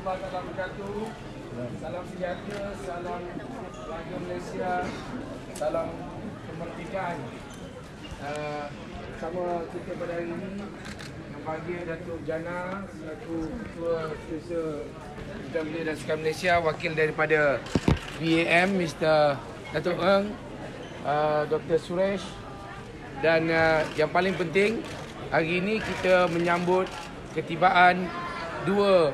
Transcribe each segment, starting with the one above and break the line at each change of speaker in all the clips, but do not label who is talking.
warahmatullahi wabarakatuh. Salam sejahtera, salam keluarga Malaysia, salam kemerdekaan. Bersama kita pada hari ini yang bahagia Datuk Jana selaku Ketua Setiausaha Kementerian Belia dan Sukan Malaysia, wakil daripada BAM Mr. Datuk Eng, Dr. Suresh, dan yang paling penting hari ini kita menyambut ketibaan dua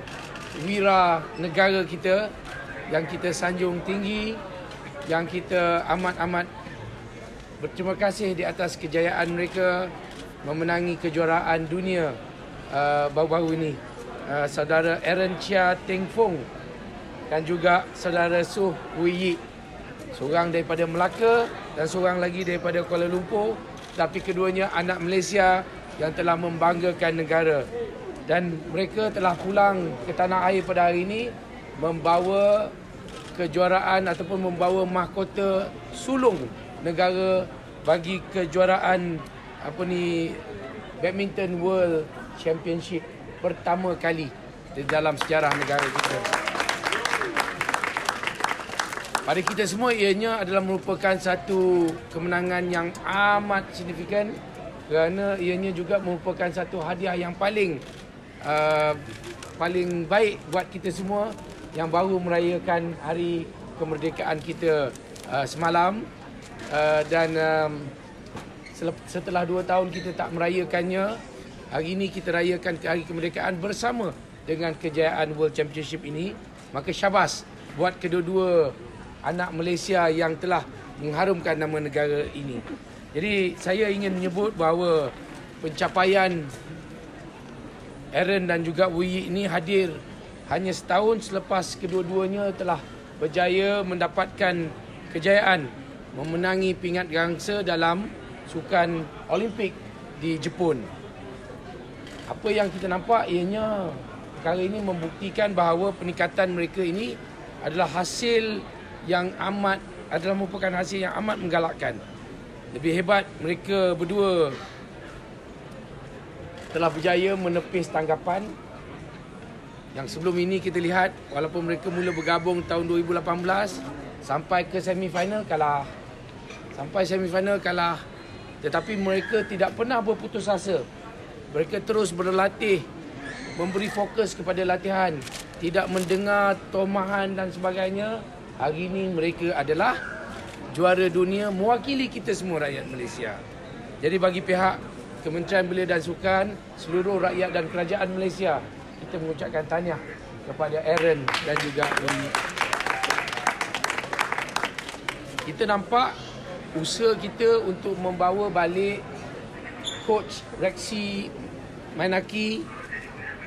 wira negara kita yang kita sanjung tinggi, yang kita amat-amat berterima kasih di atas kejayaan mereka memenangi kejuaraan dunia baru-baru ini. Saudara Aaron Chia Teng Fong dan juga saudara Suh Wui Yi, seorang daripada Melaka dan seorang lagi daripada Kuala Lumpur, tapi keduanya anak Malaysia yang telah membanggakan negara. Dan mereka telah pulang ke tanah air pada hari ini membawa kejuaraan ataupun membawa mahkota sulung negara bagi kejuaraan Badminton World Championship pertama kali di dalam sejarah negara kita. Pada kita semua ianya adalah merupakan satu kemenangan yang amat signifikan kerana ianya juga merupakan satu hadiah yang paling baik buat kita semua yang baru merayakan hari kemerdekaan kita semalam, dan setelah 2 tahun kita tak merayakannya, hari ini kita rayakan hari kemerdekaan bersama dengan kejayaan World Championship ini. Maka syabas buat kedua-dua anak Malaysia yang telah mengharumkan nama negara ini. Jadi saya ingin menyebut bahawa pencapaian Aaron dan juga Wui Yi ini hadir hanya setahun selepas kedua-duanya telah berjaya mendapatkan kejayaan memenangi pingat gangsa dalam sukan Olimpik di Jepun. Apa yang kita nampak ianya perkara ini membuktikan bahawa peningkatan mereka ini adalah merupakan hasil yang amat menggalakkan. Lebih hebat, mereka berdua telah berjaya menepis tanggapan yang sebelum ini kita lihat walaupun mereka mula bergabung tahun 2018 sampai ke semifinal kalah. Tetapi mereka tidak pernah berputus asa. Mereka terus berlatih, memberi fokus kepada latihan, tidak mendengar tomahan dan sebagainya. Hari ini mereka adalah juara dunia mewakili kita semua rakyat Malaysia. Jadi bagi pihak Kementerian Belia dan Sukan, seluruh rakyat dan kerajaan Malaysia, kita mengucapkan tahniah kepada Aaron dan juga Wui. Kita nampak usaha kita untuk membawa balik Coach Rexy Mainaki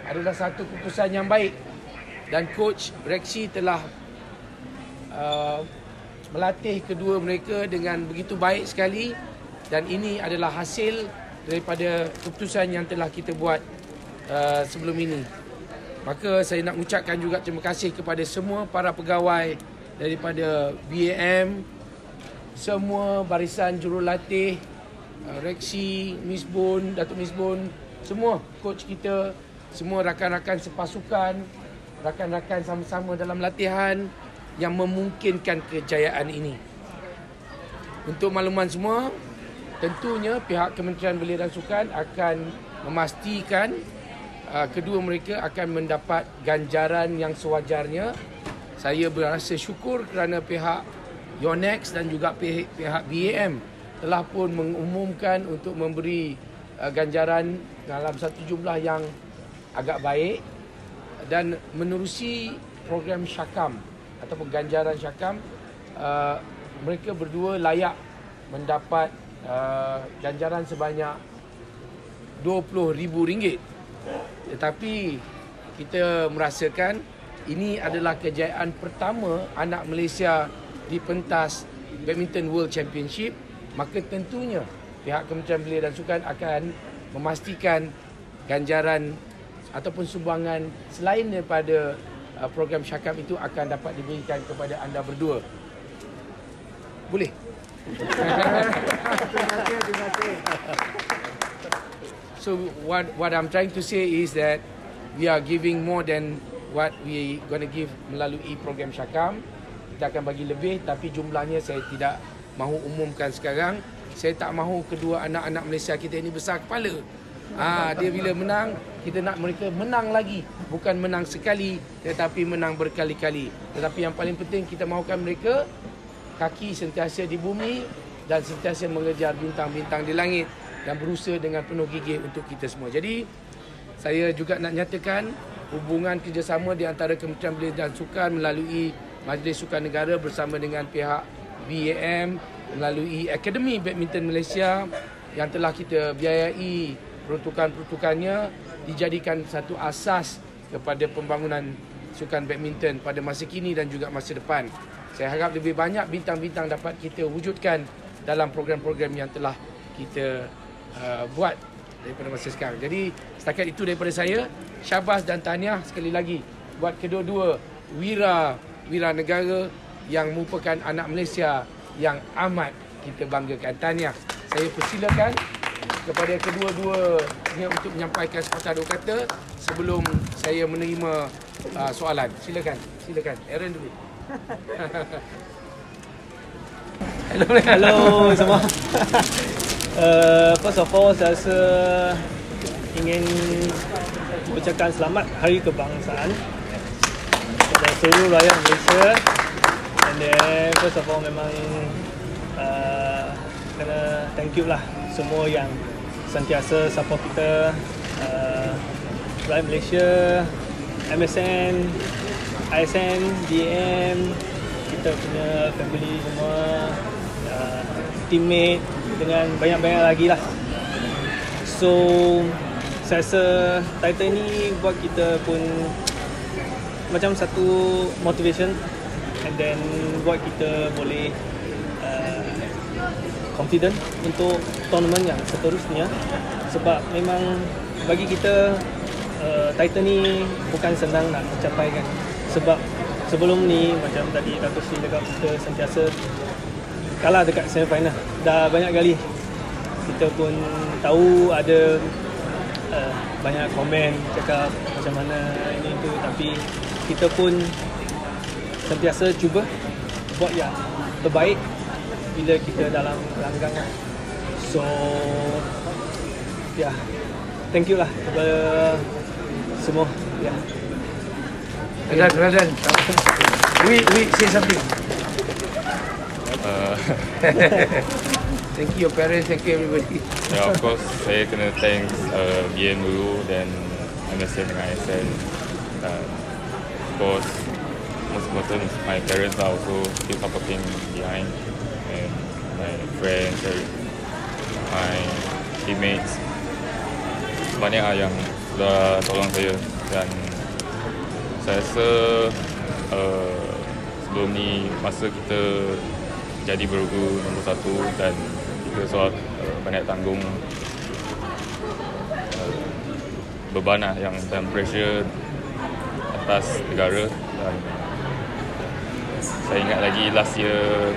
adalah satu keputusan yang baik, dan Coach Rexy telah melatih kedua mereka dengan begitu baik sekali, dan ini adalah hasil daripada keputusan yang telah kita buat sebelum ini. Maka saya nak ucapkan juga terima kasih kepada semua para pegawai daripada BAM, semua barisan jurulatih, Rexy, Miss Bun, Datuk Miss Bun, semua coach kita, semua rakan-rakan sepasukan, rakan-rakan sama-sama dalam latihan yang memungkinkan kejayaan ini. Untuk makluman semua, tentunya pihak Kementerian Belia dan Sukan akan memastikan kedua mereka akan mendapat ganjaran yang sewajarnya. Saya berasa syukur kerana pihak Yonex dan juga pihak BAM telah pun mengumumkan untuk memberi ganjaran dalam satu jumlah yang agak baik, dan menerusi program Syakam ataupun ganjaran Syakam, mereka berdua layak mendapat ganjaran sebanyak RM20,000. Tetapi kita merasakan ini adalah kejayaan pertama anak Malaysia di pentas Badminton World Championship. Maka tentunya pihak Kementerian Belia dan Sukan akan memastikan ganjaran ataupun sumbangan selain daripada program Syakam itu akan dapat diberikan kepada anda berdua. Boleh? Terima kasih. So what I'm trying to say is that we are giving more than what we gonna give melalui program Syakam. Kita akan bagi lebih, tapi jumlahnya saya tidak mahu umumkan sekarang. Saya tak mahu kedua anak-anak Malaysia kita ini besar kepala. Dia bila menang, kita nak mereka menang lagi. Bukan menang sekali, tetapi menang berkali-kali. Tetapi yang paling penting, kita mahukan mereka kaki sentiasa di bumi dan sentiasa mengejar bintang-bintang di langit dan berusaha dengan penuh gigih untuk kita semua. Jadi, saya juga nak nyatakan hubungan kerjasama di antara Kementerian Belia dan Sukan melalui Majlis Sukan Negara bersama dengan pihak BAM, melalui Akademi Badminton Malaysia yang telah kita biayai peruntukan-peruntukannya, dijadikan satu asas kepada pembangunan sukan badminton pada masa kini dan juga masa depan. Saya harap lebih banyak bintang-bintang dapat kita wujudkan dalam program-program yang telah kita buat daripada masa sekarang. Jadi setakat itu daripada saya. Syabas dan tahniah sekali lagi buat kedua-dua wira negara yang merupakan anak Malaysia yang amat kita banggakan. Tahniah. Saya persilakan kepada kedua-duanya untuk menyampaikan sepatah dua kata sebelum saya menerima soalan. Silakan. Aaron dulu.
Hello semua. First of all, saya rasa ingin ucapkan selamat Hari Kebangsaan kepada seluruh rakyat Malaysia. And then first of all memang kena thank you lah semua yang sentiasa support kita, rakyat Malaysia, MSN, ISN, DM, kita punya family semua, teammate dengan banyak-banyak lagi lah. So saya rasa title ni buat kita pun macam satu motivation, and then buat kita boleh confident untuk tournament yang seterusnya. Sebab memang bagi kita title ni bukan senang nak capai kan. Sebab sebelum ni macam tadi Dato' Sri cakap, kita sentiasa kalah dekat semi-final. Dah banyak kali kita pun tahu ada banyak komen cakap macam mana ini itu, tapi kita pun sentiasa cuba buat yang terbaik bila kita dalam langgang. So yeah, thank you lah kepada semua. Yeah.
Radan. We say something. Thank you your parents, thank you everybody.
Yeah, of course, saya kena thanks BM dulu dan MSN dengan ISN. Of course, most important my parents are also still supporting behind, and my friends, my teammates, banyak yang sudah tolong saya. Dan saya rasa sebelum ni masa kita jadi bergu nombor 1 dan kita soal banyak tanggung beban dan pressure atas negara. Dan saya ingat lagi last year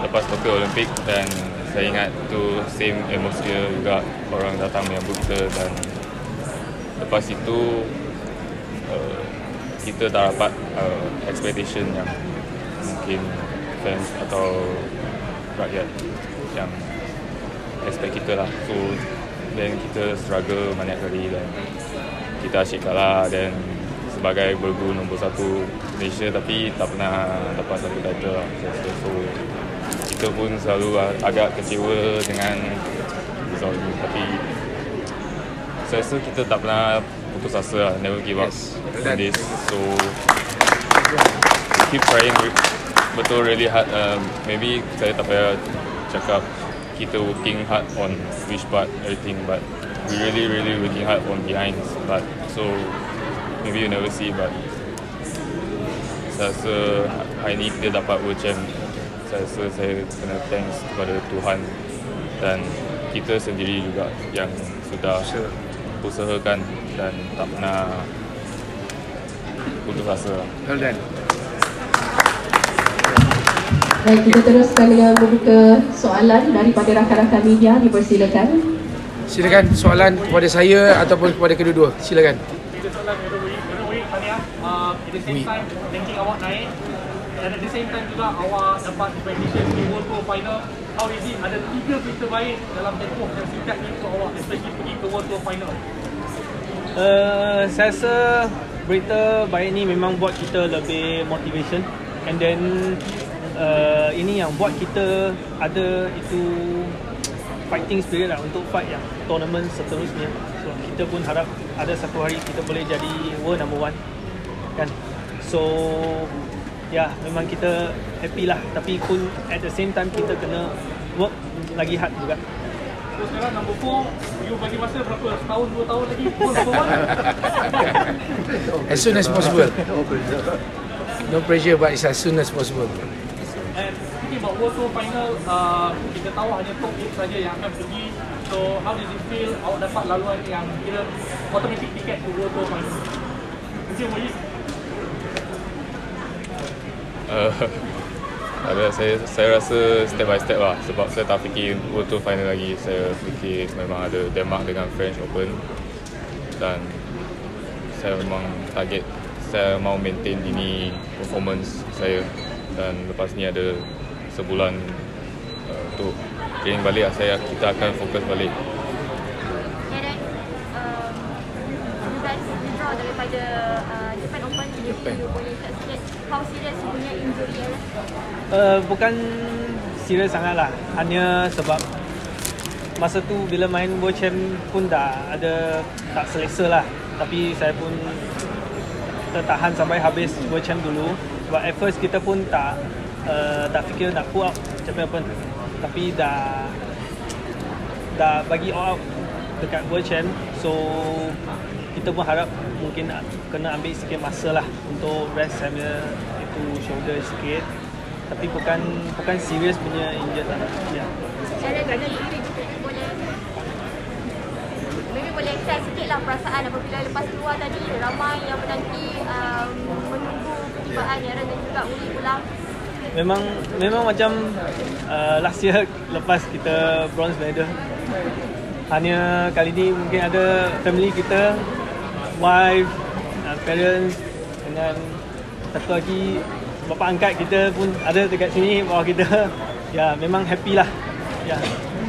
lepas Tokyo Olympic, dan saya ingat tu same atmosphere juga, orang datang menyambut kita. Dan lepas itu kita dah dapat expectation yang mungkin fans atau rakyat yang expect kita lah. So then kita struggle banyak kali dan kita asyik kalah, dan sebagai bergu nombor 1 Malaysia tapi tak pernah dapat satu title lah. So kita pun selalu agak kecewa dengan result ni, tapi saya rasa kita tak pernah putus asa lah, never give up on this. So keep trying betul really hard. Maybe saya tak payah cakap kita working hard on which part everything, but we really working hard on behind. But so maybe you never see, but saya rasa hari ni kita dapat world champ. Saya rasa saya kena thanks kepada Tuhan dan kita sendiri juga yang sudah usahakan dan tak pernah putus asa.
Well done.
Baik, kita teruskan dengan membuka soalan daripada rakan-rakan media. Dipersilakan.
Silakan soalan kepada saya ataupun kepada kedua-dua. Silakan.
tahniah. At the same time, ranking awak naik. Dan at the same time juga awak dapat competition di World Tour Final. How is it? Ada 3 berita baik dalam tempoh yang singkat ni untuk awak, especially pergi ke World Tour Final.
Saya rasa berita baik ni memang buat kita lebih motivation, and then ini yang buat kita ada itu fighting spirit lah untuk fight yang tournament seterusnya. So kita pun harap ada satu hari kita boleh jadi world number 1 kan. So ya, memang kita happy lah, tapi pun at the same time kita kena work lagi hard juga.
So sekarang number 4, you bagi masa berapa? Setahun, 2 tahun lagi world number 1?
As soon as possible. No pressure, but it's as soon as possible.
And speaking about World Tour Final, kita tahu hanya top 8 saja yang akan pergi. So how does it feel awak dapat laluan yang kira automatic ticket to World Tour Final? Mungkin boleh.
Saya rasa step by step lah, sebab saya tak fikir World Tour Final lagi. Saya fikir memang ada Denmark dengan French Open, dan saya memang target saya mau maintain ini performance saya, dan lepas ni ada sebulan untuk training balik. Kita akan fokus balik.
You guys withdraw daripada Japan Open, you boleh tak sikit how serious you punya injury?
Bukan serius sangat lah, hanya sebab masa tu bila main World Champ pun dah ada tak selesa lah, tapi saya pun tertahan sampai habis World Champ dulu. Sebab at first kita pun tak fikir nak pull out Japan Open, tapi dah bagi all out dekat World Champ. So kita pun harap mungkin kena ambil sikit masa lah untuk rest saya punya itu shoulder sikit, tapi bukan serius punya injured lah. Ya.
Cara kena maybe boleh share sikit lah perasaan apabila lepas keluar tadi, ramai yang menanti menunggu pertibaan Aaron dan juga Uli pulang.
Memang macam last year lepas kita bronze medal, hanya kali ni mungkin ada family kita, wife, parents dengan satu lagi bapa angkat kita pun ada dekat sini bawah kita. Ya, memang happy lah. Ya.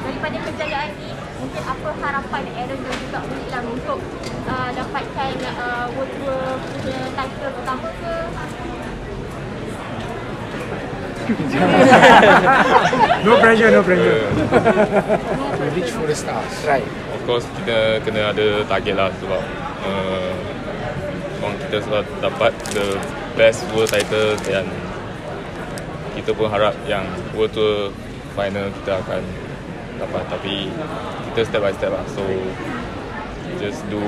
Daripada kejayaan ni, mungkin apa harapan Aaron dan juga Uli lah untuk dapatkan World Tour punya title pertama ke?
No pressure. To reach for the stars. Right.
Of course kita kena ada target lah, sebab kita sudah dapat the best world title, dan kita pun harap yang World Tour Final kita akan dapat, tapi kita step by step lah. So just do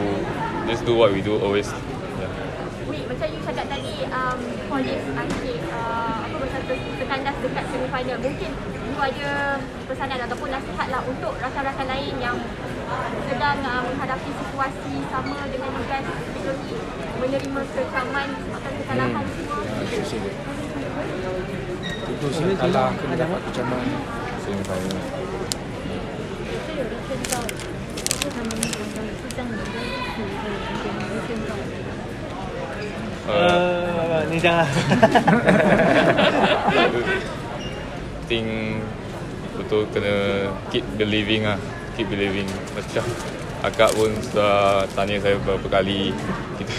what we do always.
Wait, macam you cakap tadi, Collins asyik terkandas dekat semi-final. Mungkin you ada pesanan ataupun nasihat lah untuk rakan-rakan lain yang sedang menghadapi situasi sama dengan you guys sebelum ni, menerima kecaman atau kekalahan semua.
Itu saya kalah, kena dapat kecaman
Semi-final.
Ni jangan.
Think betul kena keep believing lah. Keep believing. Macam akak pun sudah tanya saya beberapa kali, kita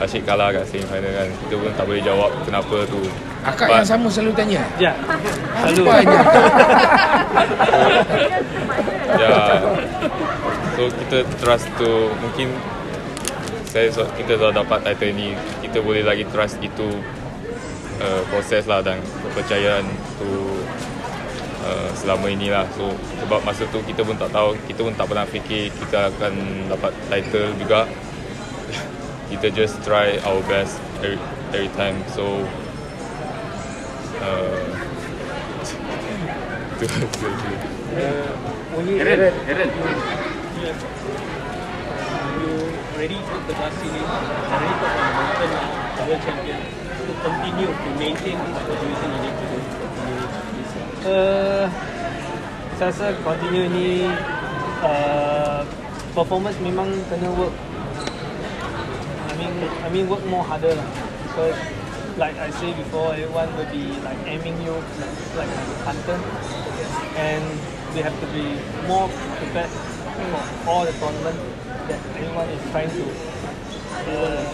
asyik kalah kat semi-final kan, kita pun tak boleh jawab kenapa tu.
Akak yang sama selalu tanya?
Ya, selalu.
Ya. So kita trust tu, mungkin kita dah dapat title ni, kita boleh lagi trust itu proses lah, dan kepercayaan tu selama inilah. So sebab masa tu kita pun tak tahu, kita pun tak pernah fikir kita akan dapat title juga. Kita just try our best every time. So
Aaron, you already took the last series, already got the mountain now, world champion. To continue to maintain this, what do you think you need to do?
Saya rasa continue ni performance memang kena work. I mean work more harder lah. Because like I say before, everyone will be like aiming you like a hunter, and we have to be more prepared for all the tournament that everyone is trying to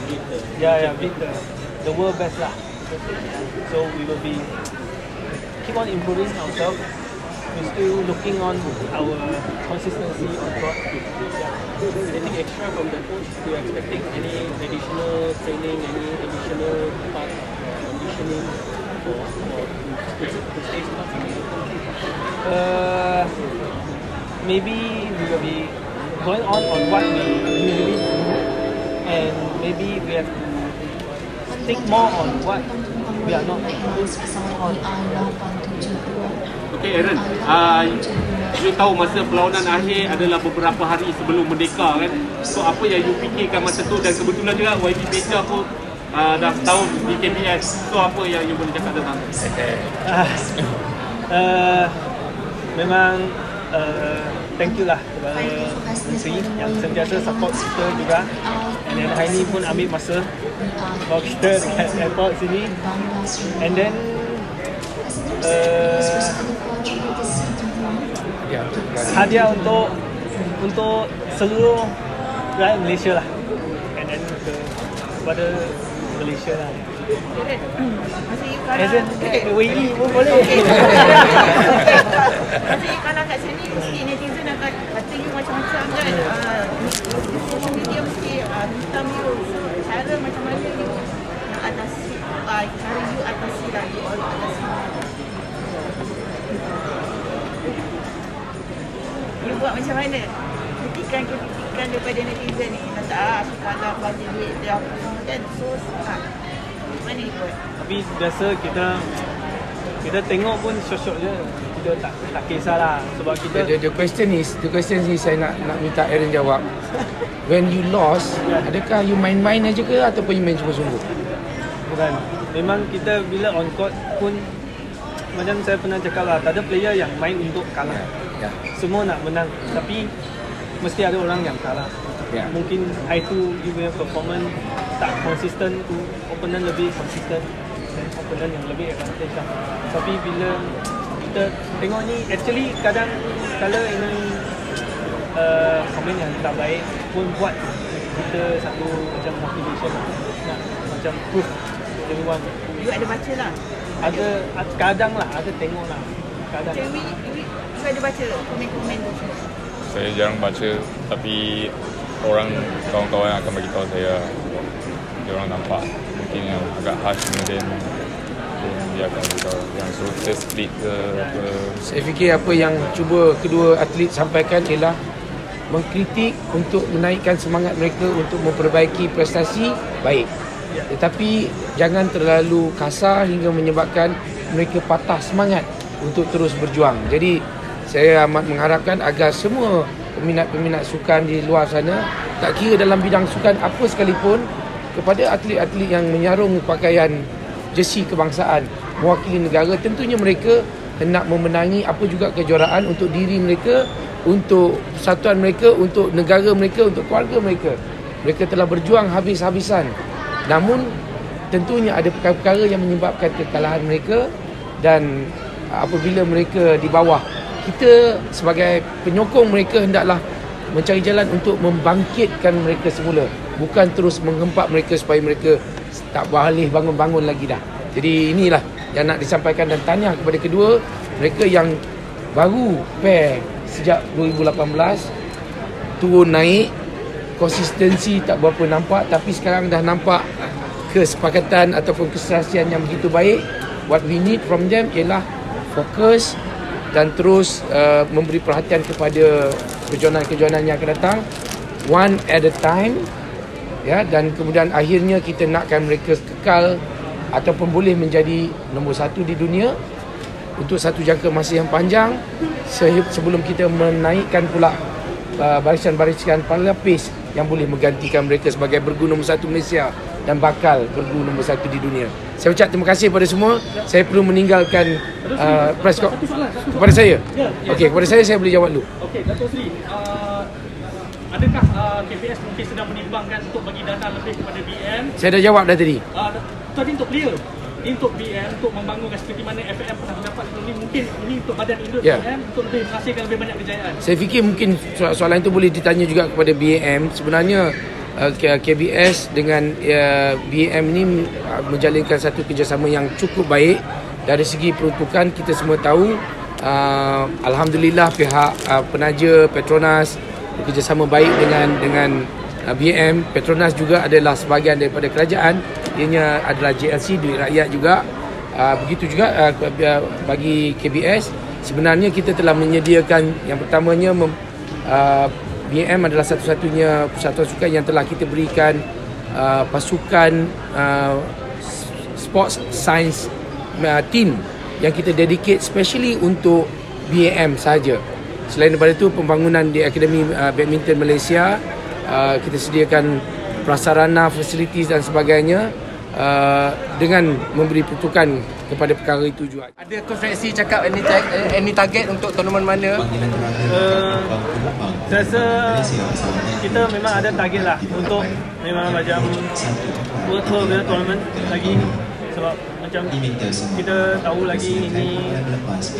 beat the world best lah. So we will be keep on improving ourselves. We're still looking on our consistency on court.
Anything extra from the coach? Do you expecting any additional training, any additional part conditioning for to stay smart?
Maybe we will be going on what we usually do, and maybe we have to stick more on what we are not on.
Okay, Aaron, you tahu masa perlawanan akhir adalah beberapa hari sebelum Merdeka kan. So apa yang you fikirkan masa tu, dan kebetulan juga YB Pecha pun dah setahun di KPS. So apa yang you boleh cakap tentang?
Memang thank you lah kepada Menteri yang sentiasa support kita juga. And then hari ni pun ambil masa bawa kita dekat airport sini. And then hadiah untuk seluruh rakyat Malaysia lah. And then kepada Malaysia lah.
Masa you kalah
WI pun boleh.
Masa you kalah kat sini, mesti netizen akan kata you macam-macam kan. Social media mesti hitam you. Cara macam mana you nak atasi, cara you atasi lah, you all atasi. You buat macam mana? Kritikan daripada netizen ni. Kata aku kalah bagi duit dia apa semua kan. So mana you buat?
Tapi biasa kita tengok pun syok-syok je. Kita tak kisahlah sebab kita
the question is saya nak minta Aaron jawab. When you lost, adakah you main-main aja ke ataupun you main sungguh-sungguh?
bukan. Memang kita bila on court pun macam saya pernah cakap lah, tak ada player yang main untuk kalah. Semua nak menang, tapi mesti ada orang yang kalah. Mungkin hari tu you punya performance tak konsisten, tu opponent lebih konsisten dan opponent yang lebih advantage lah. Tapi bila kita tengok ni, actually kadang kalau ini komen yang tak baik pun buat kita satu macam motivation lah. Nak macam proof everyone.
You ada baca lah?
Ada, kadang lah, ada tengok lah. Kadang.
You ada baca komen-komen tu?
Saya jarang baca, tapi orang, kawan-kawan akan bagi tahu saya, dia orang nampak mungkin yang agak harsh ni, dan dia akan beritahu yang suruh kita split ke apa.
Saya fikir apa yang cuba kedua atlet sampaikan ialah mengkritik untuk menaikkan semangat mereka untuk memperbaiki prestasi baik. Tetapi jangan terlalu kasar hingga menyebabkan mereka patah semangat untuk terus berjuang. Jadi saya amat mengharapkan agar semua peminat-peminat sukan di luar sana, tak kira dalam bidang sukan apa sekalipun, kepada atlet-atlet yang menyarung pakaian jersey kebangsaan mewakili negara, tentunya mereka hendak memenangi apa juga kejuaraan untuk diri mereka, untuk persatuan mereka, untuk negara mereka, untuk keluarga mereka. Mereka telah berjuang habis-habisan. Namun tentunya ada perkara-perkara yang menyebabkan kekalahan mereka, dan apabila mereka di bawah, kita sebagai penyokong mereka hendaklah mencari jalan untuk membangkitkan mereka semula, bukan terus menghempak mereka supaya mereka tak boleh bangun-bangun lagi dah. Jadi inilah yang nak disampaikan, dan tanya kepada kedua mereka yang baru pair sejak 2018, turun naik, konsistensi tak berapa nampak, tapi sekarang dah nampak kesepakatan ataupun kesaksian yang begitu baik. What we need from them ialah fokus dan terus memberi perhatian kepada kejohanan-kejohanan yang akan datang, one at a time, ya, dan kemudian akhirnya kita nakkan mereka kekal ataupun boleh menjadi nombor satu di dunia untuk satu jangka masa yang panjang, sebelum kita menaikkan pula barisan-barisan pelapis yang boleh menggantikan mereka sebagai bergu nombor satu Malaysia dan bakal bergu nombor satu di dunia. Saya ucap terima kasih kepada semua. Saya perlu meninggalkan press conference kepada saya. Okey, kepada saya boleh jawab dulu.
Okey, Dato' Sri,
adakah KPS mungkin sedang menimbangkan untuk bagi dana lebih kepada BM?
Saya dah jawab dah tadi.
Tadi untuk player, ini untuk BM, untuk membangunkan seperti mana FAM pernah mendapat sebelum ni, mungkin ini untuk badan induk BM untuk lebih menghasilkan lebih banyak kejayaan.
Saya fikir mungkin soalan itu boleh ditanya juga kepada BM. Sebenarnya KBS dengan BM ini menjalinkan satu kerjasama yang cukup baik. Dari segi peruntukan kita semua tahu, alhamdulillah pihak penaja Petronas bekerjasama baik dengan BM. Petronas juga adalah sebahagian daripada kerajaan. Ianya adalah JLC, duit rakyat juga. Begitu juga bagi KBS. Sebenarnya kita telah menyediakan yang pertamanya BM adalah satu-satunya persatuan sukan yang telah kita berikan pasukan sports science team yang kita dedicate specially untuk BM sahaja. Selain daripada itu, pembangunan di Akademi Badminton Malaysia, kita sediakan prasarana, facilities dan sebagainya dengan memberi peruntukan kepada perkara itu juga.
Ada konferensi cakap any target untuk tournament mana?
Saya rasa kita memang ada target lah untuk memang macam World Tour Tournament lagi, sebab macam kita tahu lagi ini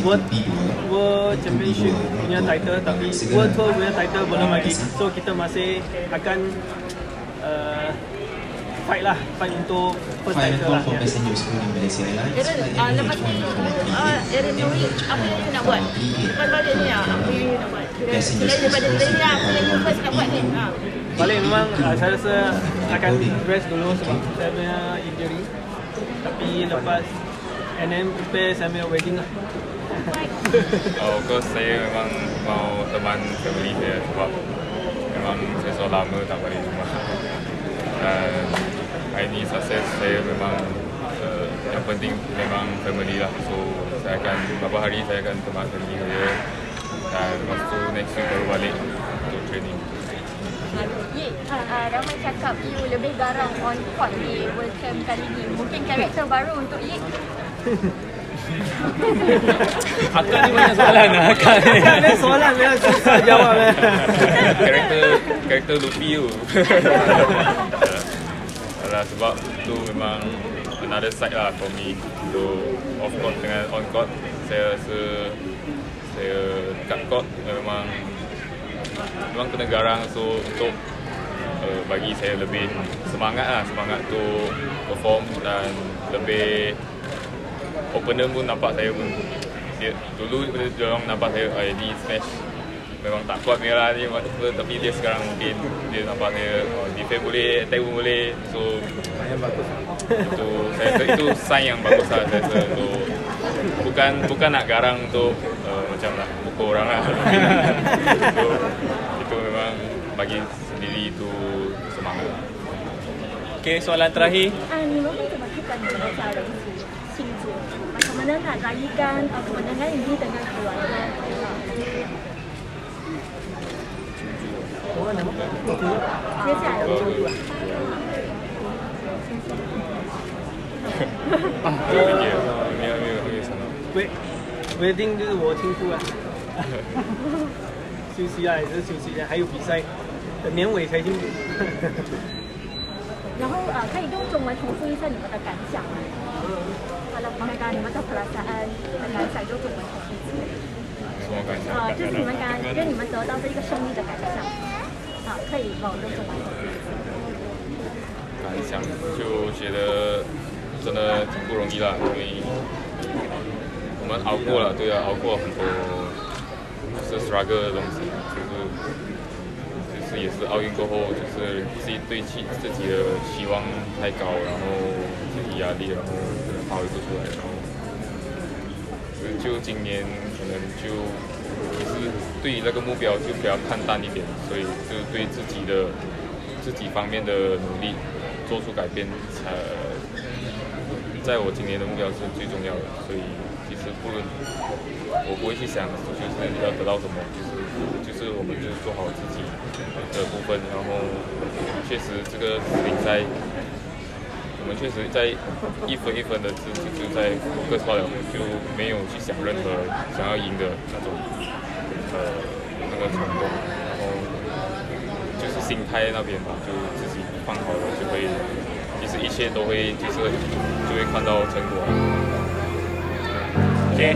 World Championship punya title, tapi World Tour punya title belum lagi. So kita masih akan fight untuk first title lah.
Lepas ni Aaron Nuri, apa yang you nak buat? Lepas balik ni apa yang you nak buat? Selain daripada training lah, apa yang you first nak buat ni?
Balik memang saya rasa akan rest dulu sebab saya punya injury. Tapi lepas NM prepare saya punya wedding lah.
Of course saya memang mau teman family saya sebab memang saya so lama tak balik rumah. Dan hari ni sukses saya memang yang penting memang family lah. So saya akan beberapa hari saya akan teman family saya dan lepas tu next week baru balik untuk training.
Ramai cakap you lebih garang on court di World Champ kali ni. Mungkin karakter baru untuk Yik?
Akak ni banyak soalan lah. Akak ni soalan yang susah jawab lah.
Karakter Luffy tu. Sebab tu memang another side lah for me. So off court dengan on court, saya rasa saya kat court memang kena garang. So untuk bagi saya lebih semangat untuk perform dan lebih opener pun nampak saya pun dulu dia orang nampak saya ni smash memang tak kuat merah ni tapi dia sekarang mungkin dia nampak saya defense boleh, attack pun boleh. So itu saya rasa itu sign yang bagus lah saya rasa. So, bukan nak garang untuk macam nak pukul orang lah. So, itu memang bagi sendiri itu semangat.
Okay, soalan terakhir.
你们会怎么去跟你们的家人一起庆祝 macam mana nak rayakan kemenangan ini dengan keluarga?接下来有祝福
wedding 就是我庆祝啊，休息啊也是休息啊，还有比赛，等年尾才庆祝。
然后可以用中文重复一下你们的感想吗？kalau mereka你们的perasaan的感想就中文重复一次。
什么感想？
就是你们因为你们得到这一个胜利的感想，可以用中文重复一次。
感想就觉得真的挺不容易啦，因为我们熬过了，对啊，熬过很多就是 struggle 的东西，就是也是奥运过后，就是自己对自己的期望太高，然后自己压力，然后可能发挥不出来，然后就今年可能就是对于那个目标就比较看淡一点，所以就对自己方面的努力做出改变，在我今年的目标是最重要的，所以其实我不会去想就是要得到什么，就是我们就是做好自己的部分，然后确实这个比赛我们确实在一分一分的就在focus好了，就没有去想任何想要赢的那种那个冲动，然后心态那边吧，就自己放好了，就会其实一切都会就会看到成果。
OK。